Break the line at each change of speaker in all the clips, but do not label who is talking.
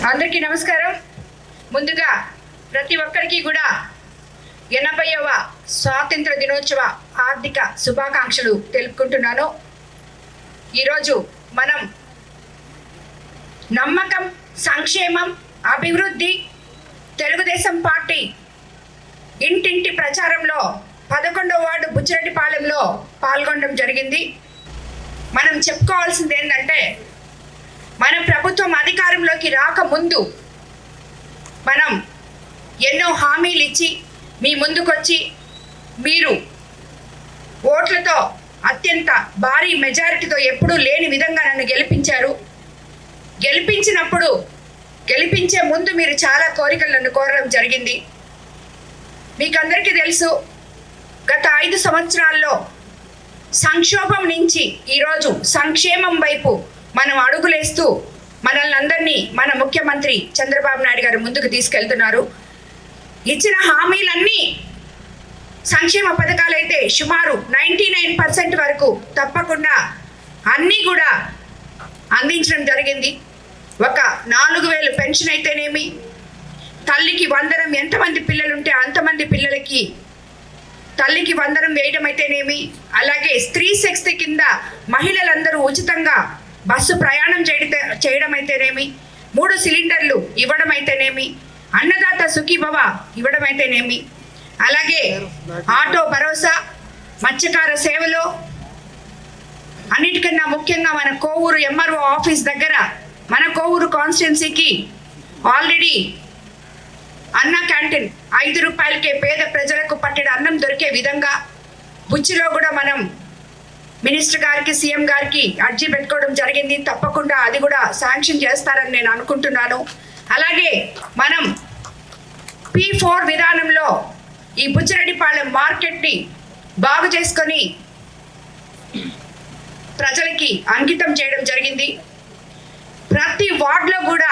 అందరికీ నమస్కారం. ముందుగా ప్రతి ఒక్కరికి కూడా 80వ స్వాతంత్ర దినోత్సవ ఆర్థిక శుభాకాంక్షలు తెలుపుకుంటున్నాను. ఈరోజు మనం నమ్మకం, సంక్షేమం, అభివృద్ధి తెలుగుదేశం పార్టీ ఇంటింటి ప్రచారంలో 11వ వార్డు బుచ్చిరెడ్డిపాలెంలో పాల్గొనడం జరిగింది. మనం చెప్పుకోవాల్సింది ఏంటంటే, మన ప్రభుత్వం అధికారంలోకి రాకముందు మనం ఎన్నో హామీలు ఇచ్చి మీ ముందుకొచ్చి మీరు ఓట్లతో అత్యంత భారీ మెజారిటీతో ఎప్పుడూ లేని విధంగా నన్ను గెలిపించారు. గెలిపించే ముందు మీరు చాలా కోరికలు నన్ను కోరడం జరిగింది. మీకందరికీ తెలుసు, గత 5 సంవత్సరాల్లో సంక్షోభం నుంచి ఈరోజు సంక్షేమం వైపు మనం అడుగులేస్తూ మనల్ని అందరినీ మన ముఖ్యమంత్రి చంద్రబాబు నాయుడు గారు ముందుకు తీసుకెళ్తున్నారు. ఇచ్చిన హామీలన్నీ సంక్షేమ పథకాలైతే సుమారు 99% వరకు తప్పకుండా అన్నీ కూడా అందించడం జరిగింది. ఒక 4000 పెన్షన్ అయితేనేమి, తల్లికి వందనం, ఎంతమంది పిల్లలుంటే అంతమంది పిల్లలకి తల్లికి వందనం వేయడం అయితేనేమి, అలాగే స్త్రీ శక్తి కింద మహిళలందరూ ఉచితంగా బస్సు ప్రయాణం చేయడం అయితేనేమి, 3 సిలిండర్లు ఇవ్వడం అయితేనేమి, అన్నదాత సుఖీభవ ఇవ్వడం అయితేనేమి, అలాగే ఆటో భరోసా, మత్స్యకార సేవలో, అన్నిటికన్నా ముఖ్యంగా మన కోవూరు ఎంఆర్ఓ ఆఫీస్ దగ్గర మన కోవూరు కాన్స్టిట్యున్సీకి ఆల్రెడీ అన్న క్యాంటీన్ 5 రూపాయలకే పేద ప్రజలకు పట్టెడు అన్నం దొరికే విధంగా బుచ్చిలో కూడా మనం మినిస్టర్ గారికి, సీఎం గారికి అర్జీ పెట్టుకోవడం జరిగింది. తప్పకుండా అది కూడా శాంక్షన్ చేస్తారని నేను అనుకుంటున్నాను. అలాగే మనం P4 విధానంలో ఈ బుచ్చిరెడ్డిపాలెం మార్కెట్ని బాగు చేసుకొని ప్రజలకి అంకితం చేయడం జరిగింది. ప్రతి వార్డులో కూడా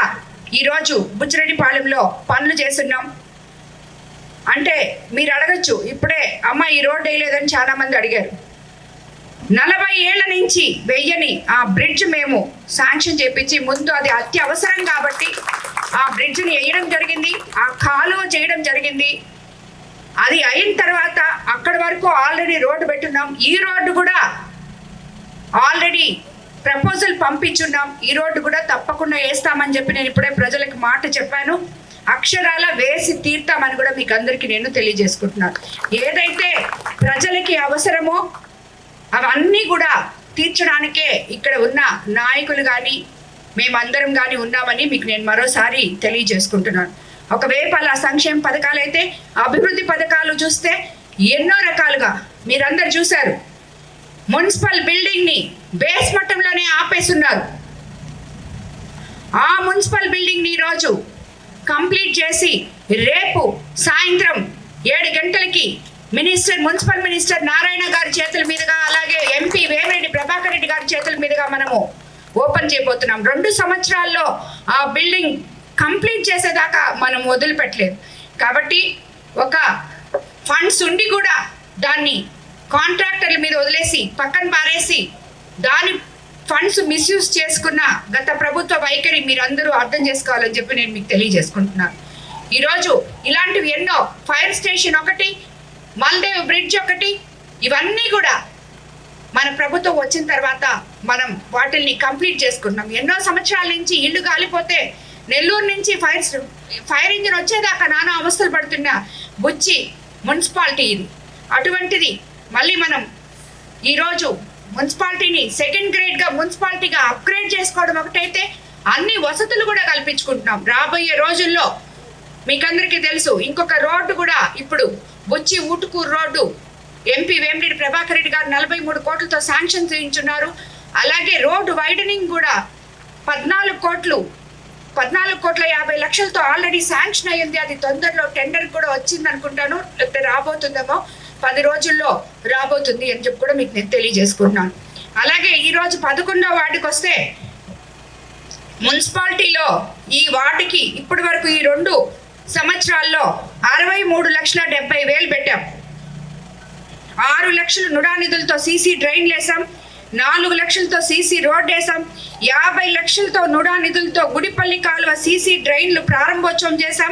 ఈరోజు బుచ్చిరెడ్డిపాలెంలో పనులు చేస్తున్నాం. అంటే మీరు అడగచ్చు, ఇప్పుడే అమ్మ ఈ రోడ్ వేయలేదని చాలా మంది అడిగారు. 40 ఏళ్ల నుంచి వెయ్యని ఆ బ్రిడ్జ్ మేము శాంక్షన్ చేపించి, ముందు అది అత్యవసరం కాబట్టి ఆ బ్రిడ్జ్ని వేయడం జరిగింది, ఆ కాలువ చేయడం జరిగింది. అది అయిన తర్వాత అక్కడి వరకు ఆల్రెడీ రోడ్డు పెట్టున్నాం. ఈ రోడ్డు కూడా ఆల్రెడీ ప్రపోజల్ పంపించున్నాం. ఈ రోడ్డు కూడా తప్పకుండా వేస్తామని చెప్పి నేను ఇప్పుడే ప్రజలకు మాట చెప్పాను. అక్షరాల వేసి తీర్తామని కూడా మీకు అందరికీ నేను తెలియజేసుకుంటున్నాను. ఏదైతే ప్రజలకి అవసరమో అవన్నీ కూడా తీర్చడానికే ఇక్కడ ఉన్న నాయకులు కానీ మేమందరం కానీ ఉన్నామని మీకు నేను మరోసారి తెలియజేసుకుంటున్నాను. ఒకవైపు అలా సంక్షేమ పథకాలు అయితే, అభివృద్ధి పథకాలు చూస్తే ఎన్నో రకాలుగా మీరందరూ చూశారు. మున్సిపల్ బిల్డింగ్ని బేస్ మట్టంలోనే ఆపేస్తున్నారు. ఆ మున్సిపల్ బిల్డింగ్ని ఈరోజు కంప్లీట్ చేసి రేపు సాయంత్రం 7 గంటలకి మున్సిపల్ మినిస్టర్ నారాయణ గారి చేతుల మీదుగా, అలాగే ఎంపీ వేమిరెడ్డి ప్రభాకర్ రెడ్డి గారి చేతుల మీదుగా మనము ఓపెన్ చేయబోతున్నాం. 2 సంవత్సరాల్లో ఆ బిల్డింగ్ కంప్లీట్ చేసేదాకా మనం వదిలిపెట్టలేదు. కాబట్టి ఒక ఫండ్స్ ఉండి కూడా దాన్ని కాంట్రాక్టర్ల మీద వదిలేసి పక్కన పారేసి దాని ఫండ్స్ మిస్యూజ్ చేసుకున్న గత ప్రభుత్వ వైఖరి మీరందరూ అర్థం చేసుకోవాలని చెప్పి నేను మీకు తెలియజేసుకుంటున్నాను. ఈరోజు ఇలాంటివి ఎన్నో, ఫైర్ స్టేషన్ ఒకటి, మల్దేవ్ బ్రిడ్జ్ ఒకటి, ఇవన్నీ కూడా మన ప్రభుత్వం వచ్చిన తర్వాత మనం వాటిల్ని కంప్లీట్ చేసుకున్నాం. ఎన్నో సంవత్సరాల నుంచి ఇల్లు గాలిపోతే నెల్లూరు నుంచి ఫైర్ ఇంజిన్ వచ్చేదాకా నానా అవస్థలు పడుతున్న బుచ్చి మున్సిపాలిటీ ఇది. అటువంటిది మళ్ళీ మనం ఈరోజు మున్సిపాలిటీని సెకండ్ గ్రేడ్గా మున్సిపాలిటీగా అప్గ్రేడ్ చేసుకోవడం ఒకటైతే, అన్ని వసతులు కూడా కల్పించుకుంటున్నాం. రాబోయే రోజుల్లో మీకందరికీ తెలుసు, ఇంకొక రోడ్డు కూడా ఇప్పుడు బుచ్చి ఊటుకూరు రోడ్డు ఎంపీ వేమిరెడ్డి ప్రభాకర్ రెడ్డి గారు 43 కోట్లతో శాంక్షన్ చేయించున్నారు. అలాగే రోడ్డు వైడనింగ్ కూడా 14 కోట్ల 50 లక్షలతో ఆల్రెడీ శాంక్షన్ అయ్యింది. అది తొందరలో టెండర్ కూడా వచ్చింది అనుకుంటాను, లేకపోతే రాబోతుందేమో, 10 రోజుల్లో రాబోతుంది అని చెప్పి కూడా మీకు నేను తెలియజేసుకుంటున్నాను. అలాగే ఈరోజు 11వ వార్డుకి వస్తే, మున్సిపాలిటీలో ఈ వార్డుకి ఇప్పటి వరకు ఈ 2 సంవత్సరాల్లో 63,70,000 పెట్టాం. 6 లక్షలు నుడా నిధులతో సీసీ డ్రైన్లు వేసాం. 4 లక్షలతో సీసీ రోడ్ వేసాం. 50 లక్షలతో నుడా నిధులతో గుడిపల్లి కాలువ సీసీ డ్రైన్లు ప్రారంభోత్సవం చేశాం.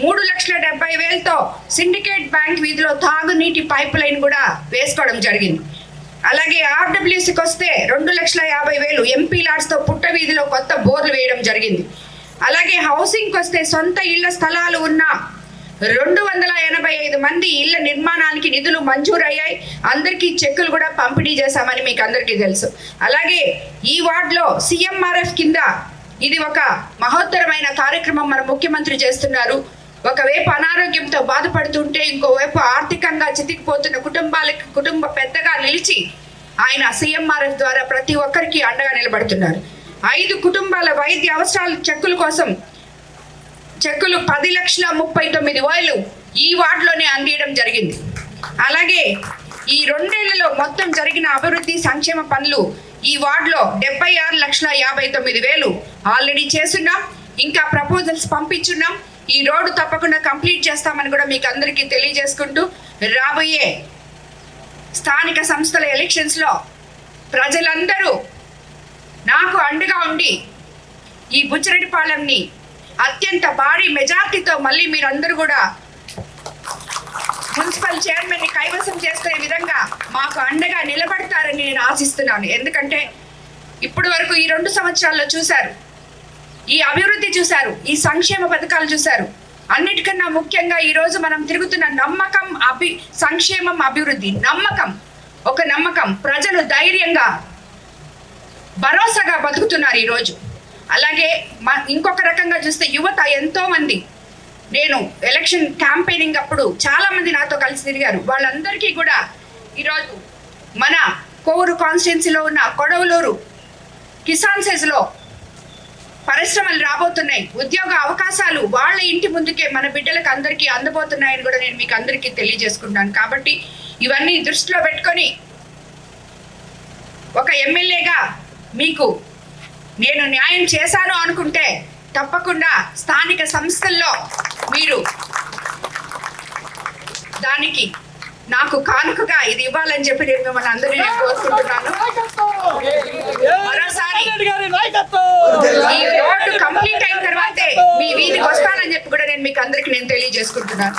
3,70,000తో సిండికేట్ బ్యాంక్ వీధిలో తాగునీటి పైప్ లైన్ కూడా వేసుకోవడం జరిగింది. అలాగే ఆర్డబ్ల్యూసీకి వస్తే 2,50,000 ఎంపీ లాడ్స్తో పుట్ట వీధిలో కొత్త బోర్లు వేయడం జరిగింది. అలాగే హౌసింగ్కి వస్తే సొంత ఇళ్ల స్థలాలు ఉన్న 285 మంది ఇళ్ల నిర్మాణానికి నిధులు మంజూరయ్యాయి. అందరికీ చెక్కులు కూడా పంపిణీ చేశామని మీకు అందరికీ తెలుసు. అలాగే ఈ వార్డులో CMRF కింద ఇది ఒక మహోత్తరమైన కార్యక్రమం మన ముఖ్యమంత్రి చేస్తున్నారు. ఒకవైపు అనారోగ్యంతో బాధపడుతుంటే ఇంకోవైపు ఆర్థికంగా చితికిపోతున్న కుటుంబ పెద్దగా నిలిచి ఆయన CMRF ద్వారా ప్రతి ఒక్కరికి అండగా నిలబడుతున్నారు. 5 కుటుంబాల వైద్య అవసరాల చెక్కుల కోసం చెక్కులు 10,39,000 ఈ వార్డులోనే అందించడం జరిగింది. అలాగే ఈ 2 ఏళ్లలో మొత్తం జరిగిన అభివృద్ధి సంక్షేమ పనులు ఈ వార్డులో 76,59,000 ఆల్రెడీ చేస్తున్నాం. ఇంకా ప్రపోజల్స్ పంపించున్నాం. ఈ రోడ్డు తప్పకుండా కంప్లీట్ చేస్తామని కూడా మీకు అందరికీ తెలియజేసుకుంటూ, రాబోయే స్థానిక సంస్థల ఎలక్షన్స్లో ప్రజలందరూ నాకు అండగా ఉండి ఈ బుచ్చిరెడ్డిపాలెంని అత్యంత భారీ మెజార్టీతో మళ్ళీ మీరందరూ కూడా మున్సిపల్ చైర్మన్ని కైవసం చేసుకునే విధంగా మాకు అండగా నిలబడతారని నేను ఆశిస్తున్నాను. ఎందుకంటే ఇప్పటి వరకు ఈ 2 సంవత్సరాల్లో చూశారు, ఈ అభివృద్ధి చూశారు, ఈ సంక్షేమ పథకాలు చూశారు. అన్నిటికన్నా ముఖ్యంగా ఈరోజు మనం తిరుగుతున్న నమ్మకం, సంక్షేమం, అభివృద్ధి. ఒక నమ్మకం, ప్రజలు ధైర్యంగా భరోసాగా బతుకుతున్నారు ఈరోజు. అలాగే ఇంకొక రకంగా చూస్తే యువత ఎంతో మంది, నేను ఎలక్షన్ క్యాంపెయినింగ్ అప్పుడు చాలా మంది నాతో కలిసి తిరిగారు. వాళ్ళందరికీ కూడా ఈరోజు మన కోవూరు కాన్స్టిట్యున్సీలో ఉన్న కొడవలూరు కిసాన్ సెజ్లో పరిశ్రమలు రాబోతున్నాయి. ఉద్యోగ అవకాశాలు వాళ్ళ ఇంటి ముందుకే మన బిడ్డలకు అందరికీ అందబోతున్నాయని కూడా నేను మీకు అందరికీ తెలియజేసుకుంటాను. కాబట్టి ఇవన్నీ దృష్టిలో పెట్టుకొని ఒక ఎమ్మెల్యేగా మీకు నేను న్యాయం చేశాను అనుకుంటే తప్పకుండా స్థానిక సంస్థల్లో మీరు దానికి నాకు కానుకగా ఇది ఇవ్వాలని చెప్పి నేను మిమ్మల్ని అందరినీ నేను కోరుకుంటున్నాను. మరోసారి ఈ రోడ్డు కంప్లీట్ అయిన తర్వాతే మీ వీధికి వస్తానని చెప్పి కూడా నేను మీకు అందరికీ నేను తెలియజేసుకుంటున్నాను.